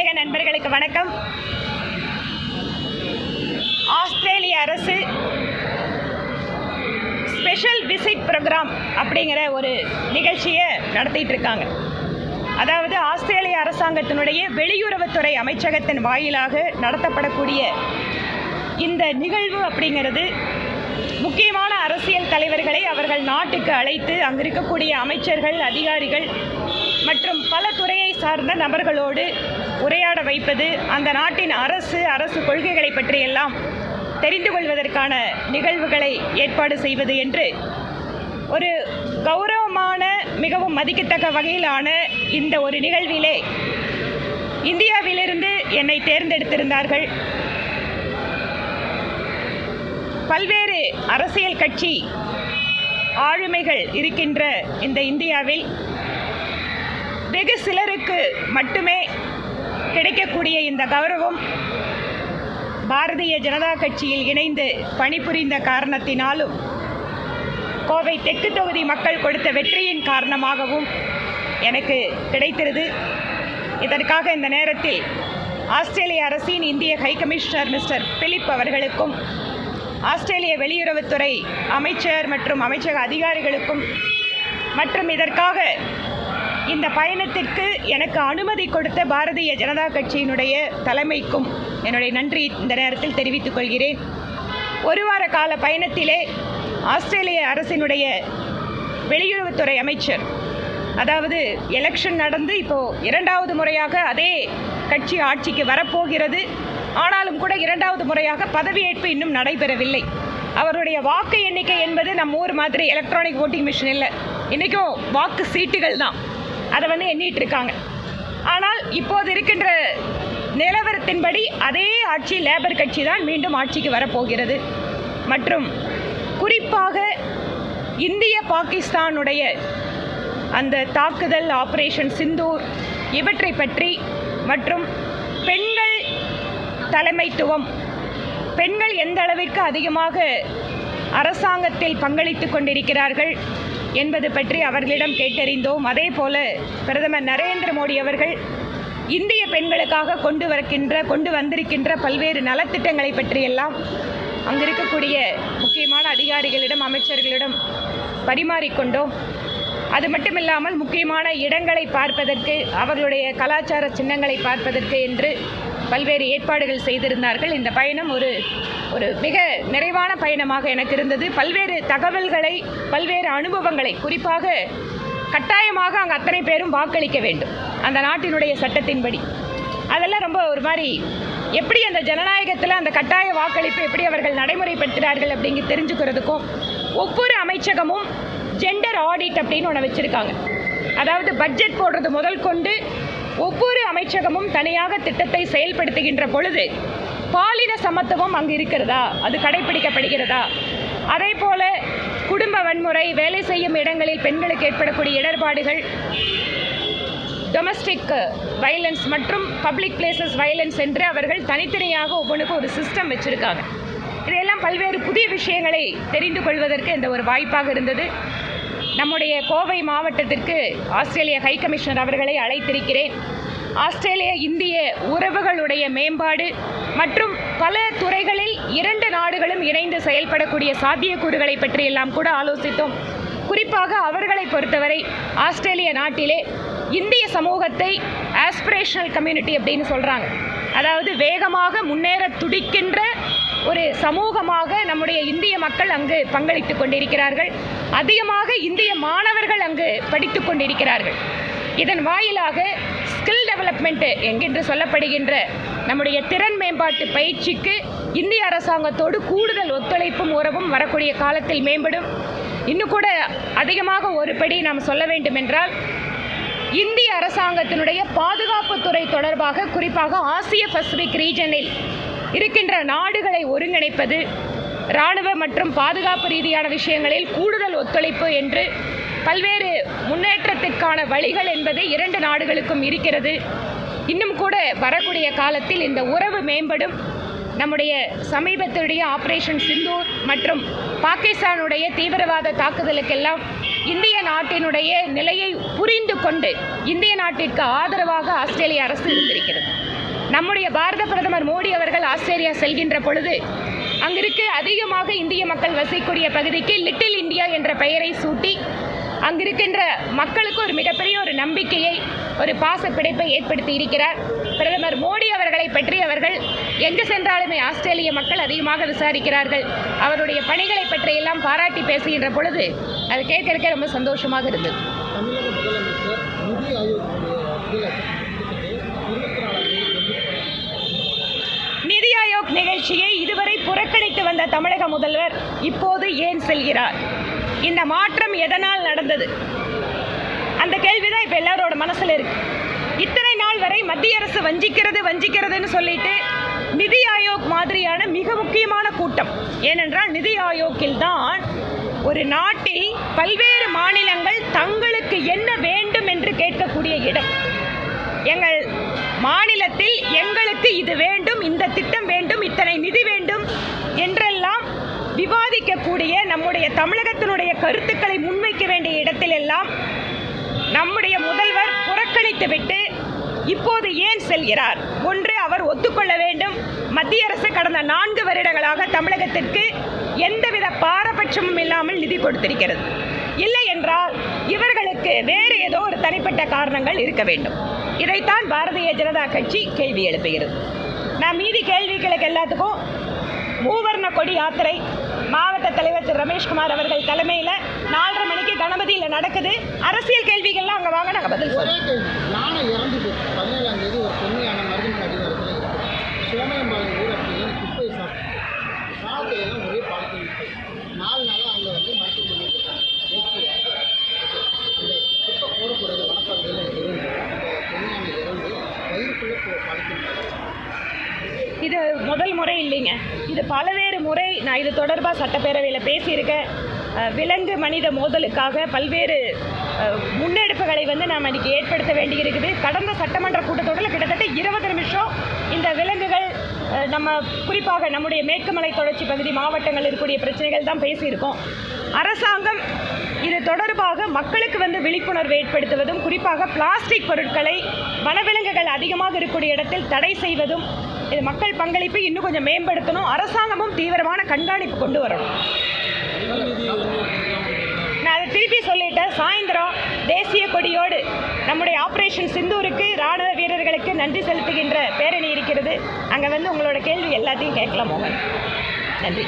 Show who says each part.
Speaker 1: ஊடக நண்பர்களுக்கு வணக்கம். ஆஸ்திரேலிய அரசு ஸ்பெஷல் விசிட் ப்ரோக்ராம் அப்படிங்கிற ஒரு நிகழ்ச்சியை நடத்திட்டு இருக்காங்க. அதாவது ஆஸ்திரேலிய அரசாங்கத்தினுடைய வெளியுறவுத்துறை அமைச்சகத்தின் வாயிலாக நடத்தப்படக்கூடிய இந்த நிகழ்வு அப்படிங்கிறது முக்கியமான அரசியல் தலைவர்களை அவர்கள் நாட்டுக்கு அழைத்து அங்கு இருக்கக்கூடிய அமைச்சர்கள், அதிகாரிகள் மற்றும் பல துறையை சார்ந்த நபர்களோடு உரையாட வைப்பது, அந்த நாட்டின் அரசு கொள்கைகளை பற்றியெல்லாம் தெரிந்து கொள்வதற்கான நிகழ்வுகளை ஏற்பாடு செய்வது என்று ஒரு கௌரவமான, மிகவும் மதிக்கத்தக்க வகையிலான இந்த ஒரு நிகழ்விலே இந்தியாவிலிருந்து என்னை தேர்ந்தெடுத்திருந்தார்கள். பல்வேறு அரசியல் கட்சி ஆளுமைகள் இருக்கின்ற இந்த இந்தியாவில் வெகு சிலருக்கு மட்டுமே கிடைக்கக்கூடிய இந்த கௌரவம் பாரதிய ஜனதா கட்சியில் இணைந்து பணிபுரிந்த காரணத்தினாலும், கோவை தெற்கு தொகுதி மக்கள் கொடுத்த வெற்றியின் காரணமாகவும் எனக்கு கிடைத்திருது. இதற்காக இந்த நேரத்தில் ஆஸ்திரேலிய அரசின் இந்திய ஹை கமிஷனர் மிஸ்டர் பிலிப் அவர்களுக்கும், ஆஸ்திரேலிய வெளியுறவுத்துறை அமைச்சர் மற்றும் அமைச்சக அதிகாரிகளுக்கும் மற்றும் இதற்காக இந்த பயணத்திற்கு எனக்கு அனுமதி கொடுத்த பாரதிய ஜனதா கட்சியினுடைய தலைமைக்கும் என்னுடைய நன்றி இந்த நேரத்தில் தெரிவித்துக் கொள்கிறேன். ஒரு வார கால பயணத்திலே ஆஸ்திரேலிய அரசினுடைய வெளியுறவுத்துறை அமைச்சர், அதாவது எலெக்ஷன் நடந்து இப்போது 2வது முறையாக அதே கட்சி ஆட்சிக்கு வரப்போகிறது. ஆனாலும் கூட 2வது முறையாக பதவியேற்பு இன்னும் நடைபெறவில்லை. அவருடைய வாக்கு எண்ணிக்கை என்பது நம்ம ஊர் மாதிரி எலக்ட்ரானிக் ஓட்டிங் மிஷின் இல்லை. இன்றைக்கும் வாக்கு சீட்டுகள் தான், அதை எண்ணிட்டு இருக்காங்க. ஆனால் இப்போது இருக்கின்ற நிலவரத்தின்படி அதே ஆட்சி, லேபர் கட்சி தான் மீண்டும் ஆட்சிக்கு வரப்போகிறது. மற்றும் குறிப்பாக இந்திய பாகிஸ்தானுடைய அந்த தாக்குதல், ஆபரேஷன் சிந்தூர், இவற்றை பற்றி மற்றும் பெண்கள் தலைமைத்துவம், பெண்கள் எந்த அளவிற்கு அதிகமாக அரசாங்கத்தில் பங்களித்து கொண்டிருக்கிறார்கள் என்பது பற்றி அவர்களிடம் கேட்டறிந்தோம். அதே போல பிரதமர் நரேந்திர மோடி அவர்கள் இந்திய பெண்களுக்காக கொண்டு வந்திருக்கின்ற பல்வேறு நலத்திட்டங்களை பற்றியெல்லாம் அங்கு இருக்கக்கூடிய முக்கியமான அதிகாரிகளிடம், அமைச்சர்களிடம் பரிமாறிக்கொண்டோம். அது மட்டுமில்லாமல் முக்கியமான இடங்களை பார்ப்பதற்கு, அவர்களுடைய கலாச்சார சின்னங்களை பார்ப்பதற்கு என்று பல்வேறு ஏற்பாடுகள் செய்திருந்தார்கள். இந்த பயணம் ஒரு மிக நிறைவான பயணமாக எனக்கு இருந்தது. பல்வேறு தகவல்களை, பல்வேறு அனுபவங்களை, குறிப்பாக கட்டாயமாக அங்கே அத்தனை பேரும் வாக்களிக்க வேண்டும் அந்த நாட்டினுடைய சட்டத்தின்படி. அதெல்லாம் ரொம்ப ஒரு மாதிரி எப்படி அந்த ஜனநாயகத்தில் அந்த கட்டாய வாக்களிப்பு எப்படி அவர்கள் நடைமுறைப்படுத்துகிறார்கள் அப்படிங்க தெரிஞ்சுக்கிறதுக்கும், ஒவ்வொரு அமைச்சகமும் ஜெண்டர் ஆடிட் அப்படின்னு ஒன்று வச்சுருக்காங்க. அதாவது பட்ஜெட் போடுறது முதல் கொண்டு ஒவ்வொரு அமைச்சகமும் தனியாக திட்டத்தை செயல்படுத்துகின்ற பொழுது பாலின சமத்துவம் அங்கு இருக்கிறதா, அது கடைபிடிக்கப்படுகிறதா, அதே போல குடும்ப வன்முறை, வேலை செய்யும் இடங்களில் பெண்களுக்கு ஏற்படக்கூடிய இடர்பாடுகள், டொமஸ்டிக் வயலன்ஸ் மற்றும் பப்ளிக் பிளேசஸ் வயலன்ஸ் என்று அவர்கள் தனித்தனியாக ஒவ்வொன்றுக்கும் ஒரு சிஸ்டம் வச்சுருக்காங்க. இதையெல்லாம் பல்வேறு புதிய விஷயங்களை தெரிந்து கொள்வதற்கு இந்த ஒரு வாய்ப்பாக இருந்தது. நம்முடைய கோவை மாவட்டத்திற்கு ஆஸ்திரேலிய ஹை கமிஷனர் அவர்களை அழைத்திருக்கிறேன். ஆஸ்திரேலிய இந்திய உறவுகளுடைய மேம்பாடு மற்றும் பல துறைகளில் 2 நாடுகளும் இணைந்து செயல்படக்கூடிய சாத்தியக்கூறுகளை பற்றியெல்லாம் கூட ஆலோசித்தோம். குறிப்பாக அவர்களை பொறுத்தவரை ஆஸ்திரேலிய நாட்டிலே இந்திய சமூகத்தை ஆஸ்பிரேஷனல் கம்யூனிட்டி அப்படின்னு சொல்கிறாங்க. அதாவது வேகமாக முன்னேற துடிக்கின்ற ஒரு சமூகமாக நம்முடைய இந்திய மக்கள் அங்கு பங்களித்து கொண்டிருக்கிறார்கள். அதிகமாக இந்திய மாணவர்கள் அங்கு படித்து கொண்டிருக்கிறார்கள். இதன் வாயிலாக ஸ்கில் டெவலப்மெண்ட் என்கின்ற சொல்லப்படுகின்ற நம்முடைய திறன் மேம்பாட்டு பயிற்சிக்கு இந்திய அரசாங்கத்தோடு கூடுதல் ஒத்துழைப்பும் உறவும் வரக்கூடிய காலத்தில் மேம்படும். இன்னும் கூட அதிகமாக ஒரு படி நாம் சொல்ல வேண்டும் என்றால், இந்திய அரசாங்கத்தினுடைய பாதுகாப்புத்துறை தொடர்பாக, குறிப்பாக ஆசிய பசிபிக் ரீஜனில் இருக்கின்ற நாடுகளை ஒருங்கிணைப்பது, இராணுவ மற்றும் பாதுகாப்பு ரீதியான விஷயங்களில் கூடுதல் ஒத்துழைப்பு என்று பல்வேறு முன்னேற்றத்திற்கான வழிகள் என்பது 2 நாடுகளுக்கும் இருக்கிறது. இன்னும் கூட வரக்கூடிய காலத்தில் இந்த உறவு மேம்படும். நம்முடைய சமீபத்துடைய ஆபரேஷன் சிந்தூர் மற்றும் பாகிஸ்தானுடைய தீவிரவாத தாக்குதலுக்கெல்லாம் இந்திய நாட்டினுடைய நிலையை புரிந்து கொண்டு இந்திய நாட்டிற்கு ஆதரவாக ஆஸ்திரேலிய அரசு இருந்திருக்கிறது. நம்முடைய பாரத பிரதமர் மோடி அவர்கள் ஆஸ்திரேலியா செல்கின்ற பொழுது அங்கிருக்கு அதிகமாக இந்திய மக்கள் வசிக்கக்கூடிய பகுதிக்கு லிட்டில் இந்தியா என்ற பெயரை சூட்டி அங்கிருக்கின்ற மக்களுக்கு ஒரு மிகப்பெரிய ஒரு நம்பிக்கையை, ஒரு பாச பிணைப்பை ஏற்படுத்தி இருக்கிறார். பிரதமர் மோடி அவர்களை பற்றி அவர்கள் எங்கு சென்றாலுமே ஆஸ்திரேலிய மக்கள் அதிகமாக விசாரிக்கிறார்கள். அவருடைய பணிகளை பற்றியெல்லாம் பாராட்டி பேசுகின்ற பொழுது அது கேட்க ரொம்ப சந்தோஷமாக இருந்தது. நிதி ஆயோக் நிகழ்ச்சியை இதுவரை புறக்கணித்து வந்த தமிழக முதல்வர் இப்போது ஏன் செல்கிறார்? இந்த மாற்றம் எதனால் நடந்தது? அந்த கேள்விதான் இப்ப எல்லாரோட மனசுல இருக்கு. இத்தனை நாள் வரை மத்திய அரசு வஞ்சிக்கிறதுன்னு சொல்லிட்டு நிதி ஆயோக் மாதிரியான மிக முக்கியமான கூட்டம், ஏனென்றால் நிதி ஆயோக்கில் தான் ஒரு நாட்டில் பல்வேறு மாநிலங்கள் தங்களுக்கு என்ன வேண்டும் என்று கேட்கக்கூடிய இடம். எங்கள் மாநிலத்தில் எங்களுக்கு இது வேண்டும், இந்த திட்டம் வேண்டும், இத்தனை நிதி வேண்டும் என்றெல்லாம் விவாதிக்கக்கூடிய, நம்முடைய தமிழகத்தினுடைய கருத்துக்களை முன்வைக்க வேண்டிய இடத்திலெல்லாம் நம்முடைய முதல்வர் புறக்கணித்துவிட்டு இப்போது ஏன் செல்கிறார்? ஒன்று, அவர் ஒத்துக்கொள்ள வேண்டும், மத்திய அரசு கடந்த 4 வருடங்களாக தமிழகத்திற்கு எந்தவித பாரபட்சமும் இல்லாமல் நிதி கொடுத்திருக்கிறது. இல்லை என்றால் இவர்களுக்கு வேறு ஏதோ ஒரு தனிப்பட்ட காரணங்கள் இருக்க வேண்டும். இதைத்தான் பாரதிய ஜனதா கட்சி கேள்வி எழுப்புகிறது. நான் மீதி கேள்விகளுக்கு எல்லாத்துக்கும் மூவர்ண கொடி யாத்திரை மாவட்ட தலைவர் திரு ரமேஷ்குமார் அவர்கள் தலைமையில் 4:30 மணிக்கு கணபதியில் நடக்குது. அரசியல் கேள்விகள்லாம் அங்கே வாங்க, நாங்கள் பதில் சொல்றோம்.
Speaker 2: யானை இறந்துட்டு 17ஆம் தேதி ஒரு பெண்ணையான மருத்துவமனை அதிகாரத்தில் சோமயம்பாளையம் ஊராட்சியில் குப்பை சாப்பிட்டு ஒரே பாலத்தில் 4 நாளாக அவங்க வந்து மருத்துவமனை அந்த குப்பை போடக்கூடாது வனப்பகுதியில் இருந்து அந்த பெண்ணையான இறந்து வயிறுக்குள்ளே பாலத்தில்.
Speaker 1: இது முதல் முறை இல்லைங்க, இது பலவேறு முறை நான் இது தொடர்பாக சட்டப்பேரவையில் பேசியிருக்கேன். விலங்கு மனித மோதலுக்காக பல்வேறு முன்னெடுப்புகளை நாம் இன்றைக்கி ஏற்படுத்த வேண்டியிருக்குது. கடந்த சட்டமன்ற கூட்டத்தொடரில் கிட்டத்தட்ட 20 நிமிஷம் இந்த விலங்குகள், நம்ம குறிப்பாக நம்முடைய மேற்கு மலை தொடர்ச்சி பகுதி மாவட்டங்கள் இருக்கக்கூடிய பிரச்சனைகள் தான் பேசியிருக்கோம். அரசாங்கம் இது தொடர்பாக மக்களுக்கு விழிப்புணர்வு ஏற்படுத்துவதும், குறிப்பாக பிளாஸ்டிக் பொருட்களை வனவிலங்குகள் அதிகமாக இருக்கக்கூடிய இடத்தில் தடை செய்வதும், இது மக்கள் பங்களிப்பு இன்னும் கொஞ்சம் மேம்படுத்தணும். அரசாங்கமும் தீவிரமான கண்காணிப்பு கொண்டு வரணும். நான் அதை திருப்பி சொல்லிட்டேன். சாயந்தரம் தேசிய கொடியோடு நம்முடைய ஆபரேஷன் சிந்தூருக்கு ராணுவ வீரர்களுக்கு நன்றி செலுத்துகின்ற பேரணி இருக்கிறது. அங்கே உங்களோட கேள்வி எல்லாத்தையும் கேட்கலாம் மோகன். நன்றி.